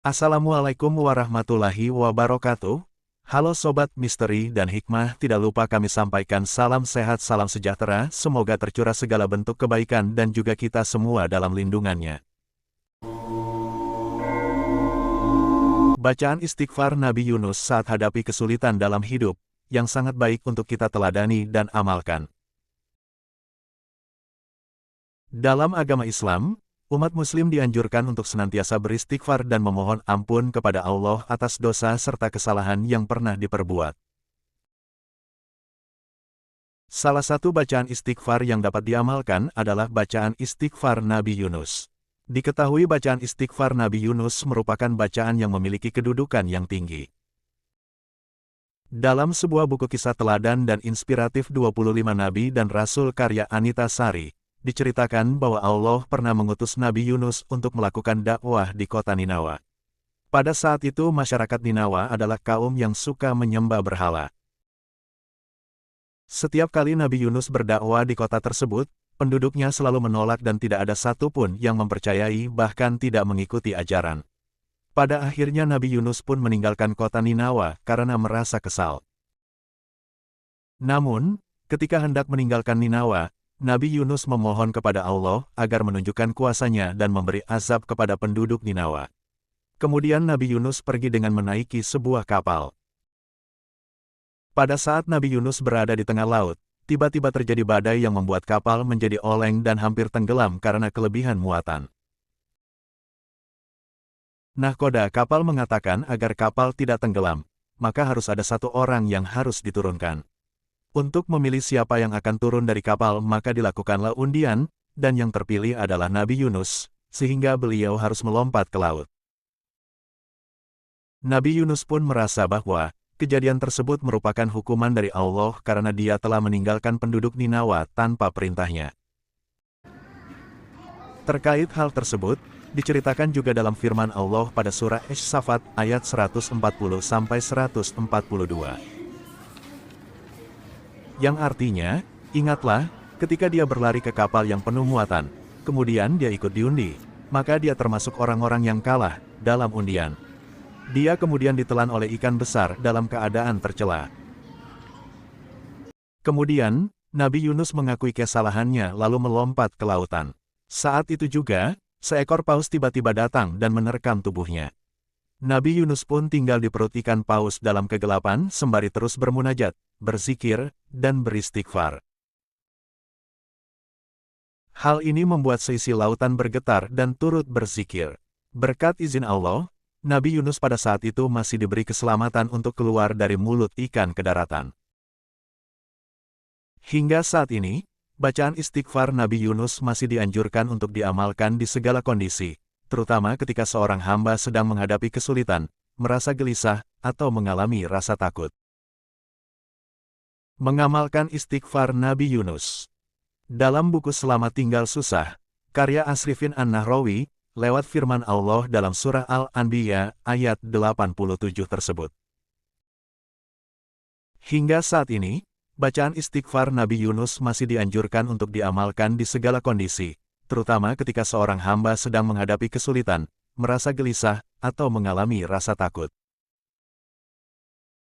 Assalamualaikum warahmatullahi wabarakatuh. Halo Sobat Misteri dan Hikmah, tidak lupa kami sampaikan salam sehat, salam sejahtera, semoga tercurah segala bentuk kebaikan dan juga kita semua dalam lindungannya. Bacaan istighfar Nabi Yunus saat hadapi kesulitan dalam hidup, yang sangat baik untuk kita teladani dan amalkan. Dalam agama Islam, umat muslim dianjurkan untuk senantiasa beristighfar dan memohon ampun kepada Allah atas dosa serta kesalahan yang pernah diperbuat. Salah satu bacaan istighfar yang dapat diamalkan adalah bacaan istighfar Nabi Yunus. Diketahui bacaan istighfar Nabi Yunus merupakan bacaan yang memiliki kedudukan yang tinggi. Dalam sebuah buku kisah teladan dan inspiratif 25 Nabi dan Rasul karya Anita Sari, diceritakan bahwa Allah pernah mengutus Nabi Yunus untuk melakukan dakwah di kota Ninawa. Pada saat itu masyarakat Ninawa adalah kaum yang suka menyembah berhala. Setiap kali Nabi Yunus berdakwah di kota tersebut, penduduknya selalu menolak dan tidak ada satupun yang mempercayai bahkan tidak mengikuti ajaran. Pada akhirnya Nabi Yunus pun meninggalkan kota Ninawa karena merasa kesal. Namun, ketika hendak meninggalkan Ninawa, Nabi Yunus memohon kepada Allah agar menunjukkan kuasanya dan memberi azab kepada penduduk Ninawa. Kemudian Nabi Yunus pergi dengan menaiki sebuah kapal. Pada saat Nabi Yunus berada di tengah laut, tiba-tiba terjadi badai yang membuat kapal menjadi oleng dan hampir tenggelam karena kelebihan muatan. Nahkoda kapal mengatakan agar kapal tidak tenggelam, maka harus ada satu orang yang harus diturunkan. Untuk memilih siapa yang akan turun dari kapal maka dilakukanlah undian, dan yang terpilih adalah Nabi Yunus, sehingga beliau harus melompat ke laut. Nabi Yunus pun merasa bahwa kejadian tersebut merupakan hukuman dari Allah karena dia telah meninggalkan penduduk Ninawa tanpa perintahnya. Terkait hal tersebut, diceritakan juga dalam firman Allah pada surah Asy-Saffat ayat 140-142. Yang artinya, ingatlah, ketika dia berlari ke kapal yang penuh muatan, kemudian dia ikut diundi, maka dia termasuk orang-orang yang kalah dalam undian. Dia kemudian ditelan oleh ikan besar dalam keadaan tercela. Kemudian, Nabi Yunus mengakui kesalahannya lalu melompat ke lautan. Saat itu juga, seekor paus tiba-tiba datang dan menerkam tubuhnya. Nabi Yunus pun tinggal di perut ikan paus dalam kegelapan sembari terus bermunajat, berzikir, dan beristighfar. Hal ini membuat seisi lautan bergetar dan turut berzikir. Berkat izin Allah, Nabi Yunus pada saat itu masih diberi keselamatan untuk keluar dari mulut ikan ke daratan. Hingga saat ini, bacaan istighfar Nabi Yunus masih dianjurkan untuk diamalkan di segala kondisi, terutama ketika seorang hamba sedang menghadapi kesulitan, merasa gelisah, atau mengalami rasa takut. Mengamalkan istighfar Nabi Yunus. Dalam buku Selamat Tinggal Susah, karya Asrifin An-Nahrawi, lewat firman Allah dalam surah Al-Anbiya ayat 87 tersebut. Hingga saat ini, bacaan istighfar Nabi Yunus masih dianjurkan untuk diamalkan di segala kondisi, terutama ketika seorang hamba sedang menghadapi kesulitan, merasa gelisah, atau mengalami rasa takut.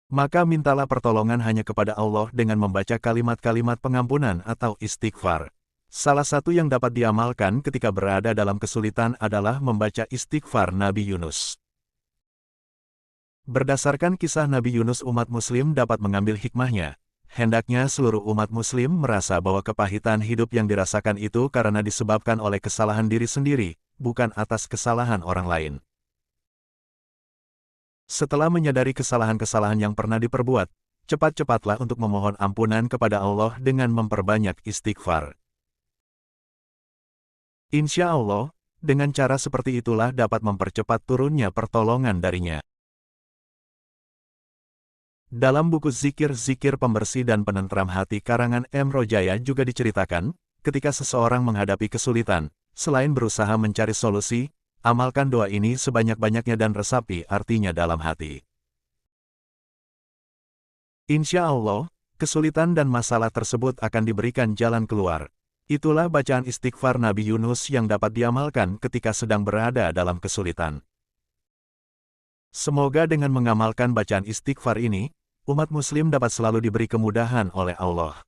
Maka mintalah pertolongan hanya kepada Allah dengan membaca kalimat-kalimat pengampunan atau istighfar. Salah satu yang dapat diamalkan ketika berada dalam kesulitan adalah membaca istighfar Nabi Yunus. Berdasarkan kisah Nabi Yunus, umat muslim dapat mengambil hikmahnya. Hendaknya seluruh umat muslim merasa bahwa kepahitan hidup yang dirasakan itu karena disebabkan oleh kesalahan diri sendiri, bukan atas kesalahan orang lain. Setelah menyadari kesalahan-kesalahan yang pernah diperbuat, cepat-cepatlah untuk memohon ampunan kepada Allah dengan memperbanyak istighfar. Insya Allah, dengan cara seperti itulah dapat mempercepat turunnya pertolongan darinya. Dalam buku Zikir-Zikir Pembersih dan Penentram Hati karangan M. Rojaya juga diceritakan, ketika seseorang menghadapi kesulitan, selain berusaha mencari solusi, amalkan doa ini sebanyak-banyaknya dan resapi artinya dalam hati. Insya Allah, kesulitan dan masalah tersebut akan diberikan jalan keluar. Itulah bacaan istighfar Nabi Yunus yang dapat diamalkan ketika sedang berada dalam kesulitan. Semoga dengan mengamalkan bacaan istighfar ini, umat muslim dapat selalu diberi kemudahan oleh Allah.